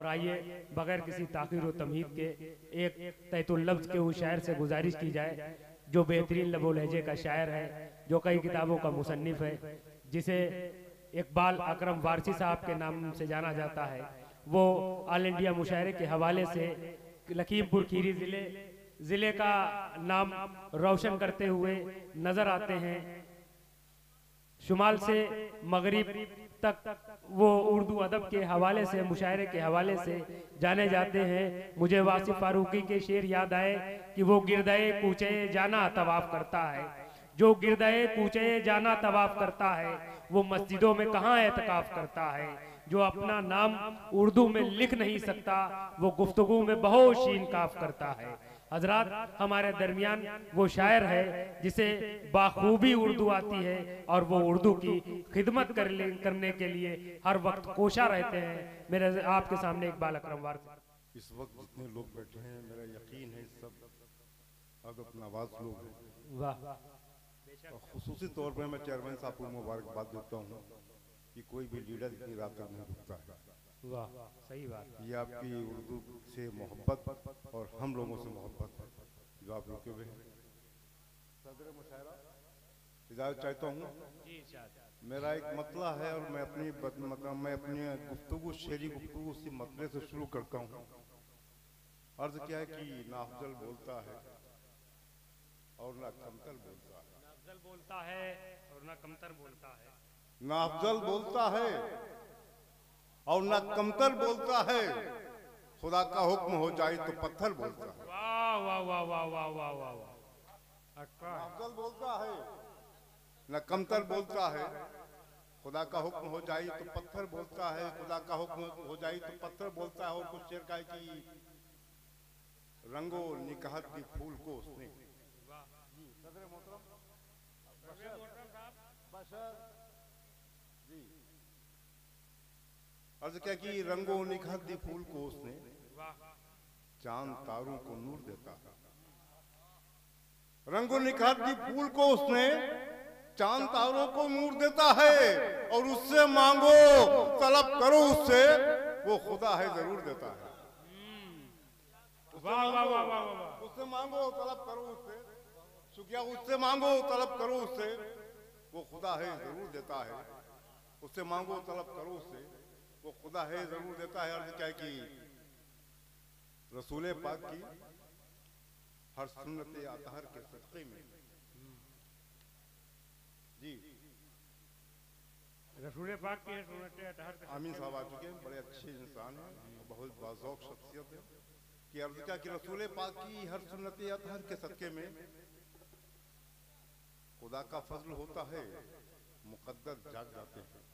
और आइए बगैर किसी ताखीर व तमहीद के एक तैतुल लफ्ज़ के उस शायर से गुजारिश की जाए जो बेहतरीन लबो लहजे का शायर है, जो कई किताबों का मुसन्निफ है, जिसे इकबाल अकरम वारसी साहब के नाम से जाना जाता है। वो ऑल इंडिया मुशायरे के हवाले से लखीमपुर खीरी ज़िले का नाम रोशन करते हुए नज़र आते हैं। शुमाल से मगरिब तक वो उर्दू अदब के हवाले से, मुशायरे के हवाले से जाने जाते हैं। मुझे वासिफ फारूकी के शेर याद आए कि वो गिरदे कूचे जाना तवाफ करता है, जो गिरदे कूचे जाना तवाफ करता है, वो मस्जिदों में कहाँ एतकाफ करता है। जो अपना नाम उर्दू में लिख नहीं सकता, वो गुफ्तगू में बहुत शीन काफ करता है। हजरात, हमारे दरमियान वो शायर है जिसे बाखूबी उर्दू आती है और वो उर्दू की खिदमत करने के लिए हर वक्त कोशा रहते हैं। मेरे आपके सामने इकबाल अकरम वारसी। इस वक्त जितने लोग बैठे हैं, मेरा यकीन है सब अदब नवाज लोग हैं। वाह, और खुसूसी तौर पर मैं चेयरमैन साहब को मुबारकबाद देता हूँ कि कोई भी लीडर इतनी रात तक नहीं रुकता है। वाह, सही बात। ये आपकी उर्दू से मोहब्बत और हम लोगों से मोहब्बत है जो आप रुके हुए हैं। सदर मुशायरा इजाज़त चाहता हूँ। मेरा एक मतला है और मैं अपनी गुफ्तगू शेरी गुफ्तगू उसी मतले से शुरू करता हूँ। अर्ज क्या है कि ना अफजल बोलता है और ना कमतर बोलता है, ना अफजल बोलता है और ना कमतर बोलता है, ना अफजल बोलता है और ना कमतर बोलता है, खुदा का हुक्म हो जाए तो पत्थर बोलता है। वाह वाह वाह वाह वाह वाह वाह वाह। ना अफजल बोलता है ना कमतर बोलता है, खुदा का हुक्म हो जाए तो पत्थर बोलता है, खुदा का हुक्म हो जाए तो पत्थर बोलता है। और कुछ शेर का है कि रंगो निकाहत की फूल को उसने। सदर मोहतरम बशर जी, अर्ज क्या कि रंगो निखात दी फूल को उसने, चांद तारों को नूर देता है। रंगो निखात दी फूल को उसने, चांद तारों को नूर देता है। और उससे मांगो तलब करो उससे, वो खुदा है जरूर देता है। वाह वाह वाह वाह वाह। उससे मांगो तलब करो उससे, शुक्रिया, उससे मांगो तलब करो उससे, वो खुदा है जरूर देता है। उससे मांगो तलब करो उससे, वो खुदा है जरूर देता है। अर्ज क्या है कि रसूल पाक की हर सुन्नत अतहर के सदक़े में जी, रसूल पाक की सुन्नत अतहर के आमीन साहब आ चुके हैं, बड़े अच्छे इंसान हैं, बहुत बाज़ौक़ शख्सियत है। कि अर्ज क्या कि रसूल पाक की हर सुन्नत अतहर के सदक़े में खुदा का फजल होता है, मुक़द्दर जाग जाते हैं।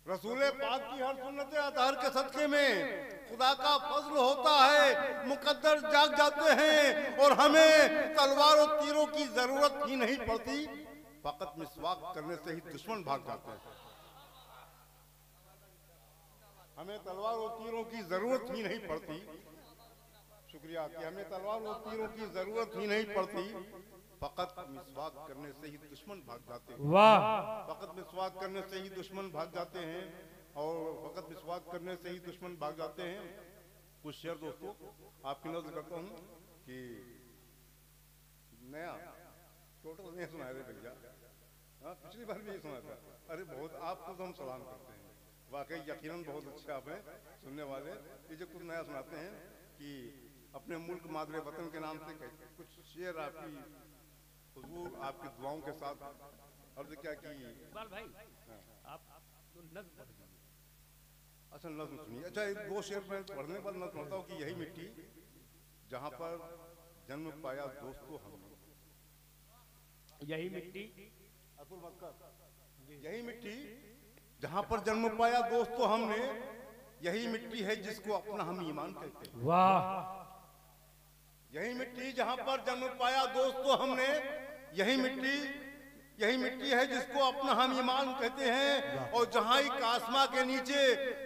रसूल पाक की हर सुन्नत अतहर के सदक़े में खुदा का फजल होता है, मुक़द्दर जाग जाते हैं। और हमें तलवार और तीरों की जरूरत ही नहीं पड़ती, फकत मिसवाक करने से ही दुश्मन भाग जाते हैं। हमें तलवार और तीरों की जरूरत ही नहीं पड़ती, शुक्रिया, कि हमें तलवार और तीरों की जरूरत ही नहीं पड़ती, फकत मिसवाक करने से ही दुश्मन भाग जाते हैं। वाह, फकत मिसवाक करने से ही दुश्मन भाग जाते हैं। और फकत मिसवाक करने से ही दुश्मन भाग जाते हैं। कुछ शेर दोस्तों आपकी नजर करता हूँ कि नया टोटल नहीं सुनाया थे भैया, हाँ पिछली बार भी सुना था। अरे बहुत, आपको तो हम सलाम करते हैं, वाकई यकीनन बहुत अच्छे आप हैं सुनने वाले। ये जो कुछ नया सुनाते हैं कि अपने मुल्क मादरे वतन के नाम से कुछ शेर आपकी हुजूर आपकी दुआओं के साथ। अर्ज क्या कि इकबाल भाई, आप तो नज़्म पढ़ दीजिए। अच्छा नज़्म सुनिए। अच्छा एक दो शेर मैं पढ़ने पर नज़्म पढ़ता हूँ कि यही मिट्टी जहाँ पर जन्म पाया दोस्तों हमने, यही मिट्टी, यही मिट्टी जहाँ पर जन्म पाया दोस्तों हमने, यही मिट्टी है जिसको अपना हम ईमान कहते हैं। वाह, यही मिट्टी जहाँ पर जन्म पाया दोस्तों हमने, यही मिट्टी है जिसको अपना हम ईमान कहते हैं। और जहाँ एक आसमां के नीचे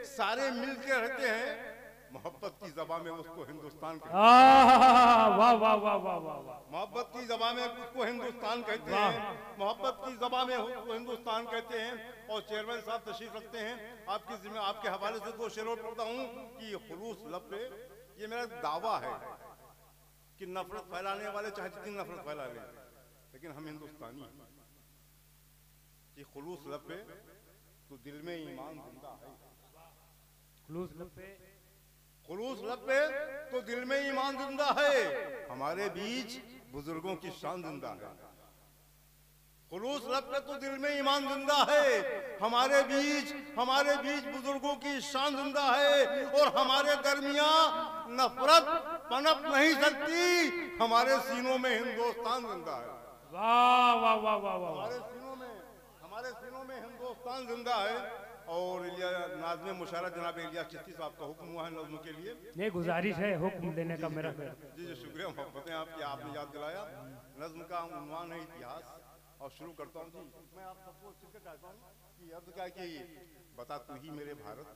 सारे मिल के रहते हैं, मोहब्बत की ज़बान में उसको हिंदुस्तान कहते वाह वाह वाह वाह वाह वाह। मोहब्बत की ज़बान में उसको हिंदुस्तान कहते हैं, मोहब्बत की ज़बान में उसको हिंदुस्तान कहते हैं। और चेयरमैन साहब तशरीफ रखते हैं, आपके हवाले से 2 शेर और पढ़ता हूँ कि ये खुलूस लब पे, ये मेरा दावा है कि नफरत फैलाने वाले चाहे जितनी नफरत फैला लें, लेकिन हम हिंदुस्तानी हैं। कि खुलूस लब पे तो दिल में ईमान जिंदा है, खुलूस लब पे, खुलूस लब पे तो दिल में ईमान जिंदा है, हमारे बीच बुजुर्गों की शान जिंदा है। खुलूस लब पे तो दिल में ईमान जिंदा है, हमारे बीच बुजुर्गों की शान जिंदा है। और हमारे दरमियान नफरत पनप नहीं सकती, हमारे सीनों में हिंदुस्तान जिंदा है। वाह वाह वाह वाह वाह। हमारे सीनों में हिंदुस्तान जिंदा है। और नाज़्म मुशायरा जनाब इलियास चिश्ती साहब का हुक्म हुआ है नज़्म के लिए। ये गुजारिश है हुक्म देने का मेरा। जी जी शुक्रिया, मोहब्बतें आपकी, आपने याद दिलाया। नज़्म का उन्वान है इतिहास, और शुरू करता हूँ जी। मैं आप सबको शिरकत चाहता हूँ कि अर्ज़ क्या कि बता तू ही मेरे भारत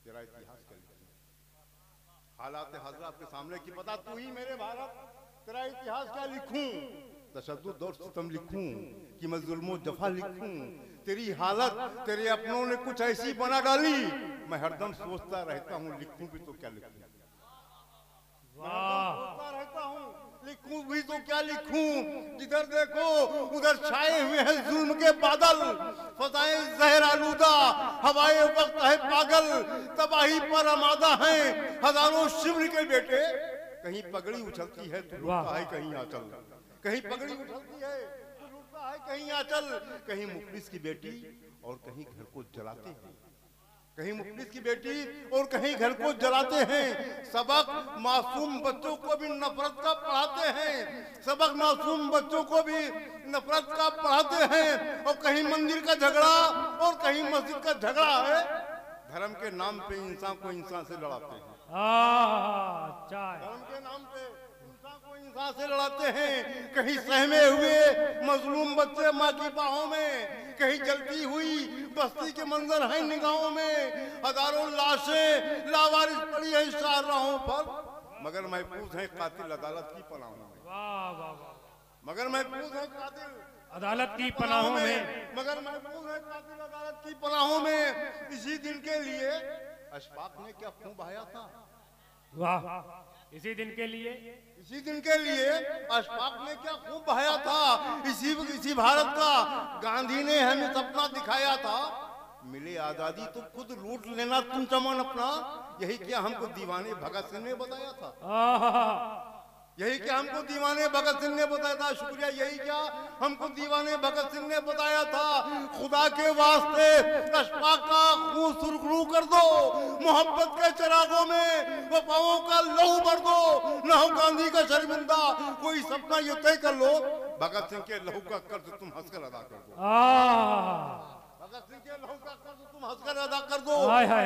तेरा इतिहास क्या लिखूं, हालात हाज़िर आपके सामने कि बता तू ही मेरे भारत तेरा इतिहास क्या लिखूं, तशद्दुद और सितम लिखूं कि मैं जुल्म जफा लिखूं, तेरी हालत तेरे अपनों ने कुछ ऐसी बना डाली, मैं हरदम सोचता रहता हूँ लिखूं भी तो क्या लिखूं, सोचता रहता हूँ लिखूं भी तो क्या लिखूं। जिधर देखो उधर छाए हुए हैं जुल्म के बादल, फजाएं जहर आलूदा, हवाएं वक्त है पागल, तबाही पर आमादा हैं हजारों शिविर के बेटे। कहीं पगड़ी उछलती है तो लुटता है कहीं आंचल, कहीं पगड़ी उछलती है तो लुटता है कहीं आंचल, कहीं मुफलिस की बेटी और कहीं घर को जलाते हैं, कहीं मुफलिस की बेटी और कहीं घर को जलाते हैं। सबक मासूम बच्चों को भी नफरत का पढ़ाते हैं, सबक मासूम बच्चों को भी नफरत का पढ़ाते हैं। और कहीं मंदिर का झगड़ा और कहीं मस्जिद का झगड़ा है, धर्म के नाम पे इंसान को इंसान से लड़ाते हैं, धर्म के नाम पे इंसान को इंसान से लड़ाते हैं। कहीं सहमे हुए मजलूम बच्चे माँ की बाहों में, कहीं जलती हुई बस्ती के मंजर हैं निगाहों में, हजारों लाशें लावारिस पड़ी है शाहराहों पर, मगर महफूज है कातिल अदालत की पनाहों में, मगर महफूज है कातिल अदालत की पनाहों में, मगर महफूज है कातिल अदालत की पनाहों में। इसी दिन के लिए अशफाक ने क्या खून बहाया था, वाह, इसी दिन के लिए अशफाक ने क्या खूब बहाया था, इसी भारत का गांधी ने हमें सपना दिखाया था। मिले आजादी तो खुद लूट लेना तुम चमन अपना, यही क्या हमको दीवाने भगत सिंह ने बताया था, यही क्या हमको दीवाने भगत सिंह ने बताया था। शुक्रिया, यही क्या हमको दीवाने भगत सिंह ने बताया था। खुदा के वास्ते अशफाक का खून सुरखरू कर दो, मोहब्बत के चिरागों में वफाओं का लहू भर दो, न हो गांधी का शर्मिंदा कोई सपना ये तय कर लो, भगत सिंह के लहू का कर्ज तुम हंसकर अदा कर दो, भगत सिंह के लहू का कर्ज तुम हंसकर अदा कर दो।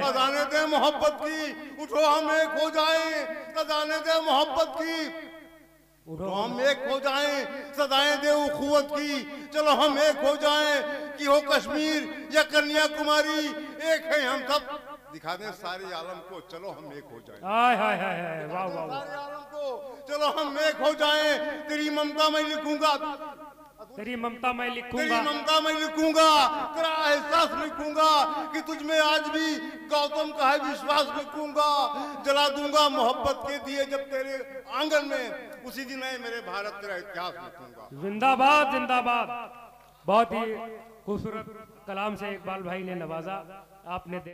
अजाने दे मोहब्बत की, उठो हम एक हो जाए, अजाने दे मोहब्बत की, तो हम एक हो जाएं, सदाएं दे उखुवत की, चलो हम एक हो जाएं। कि हो कश्मीर या कन्याकुमारी, एक है हम सब, दिखा दें सारे आलम को, चलो हम एक हो जाएं, वाह वाह, सारे आलम को चलो हम एक हो जाएं। तेरी ममता मैं लिखूंगा, तेरी ममता मैं लिखूंगा, तेरी ममता मैं लिखूंगा, तेरा एहसास लिखूंगा कि तुझ में आज भी गौतम का है विश्वास लिखूंगा। जला दूंगा मोहब्बत के दिए जब तेरे आंगन में, उसी दिन है मेरे भारत तेरा इतिहास लिखूंगा। जिंदाबाद जिंदाबाद। बहुत ही खूबसूरत कलाम से इकबाल भाई ने नवाजा आपने।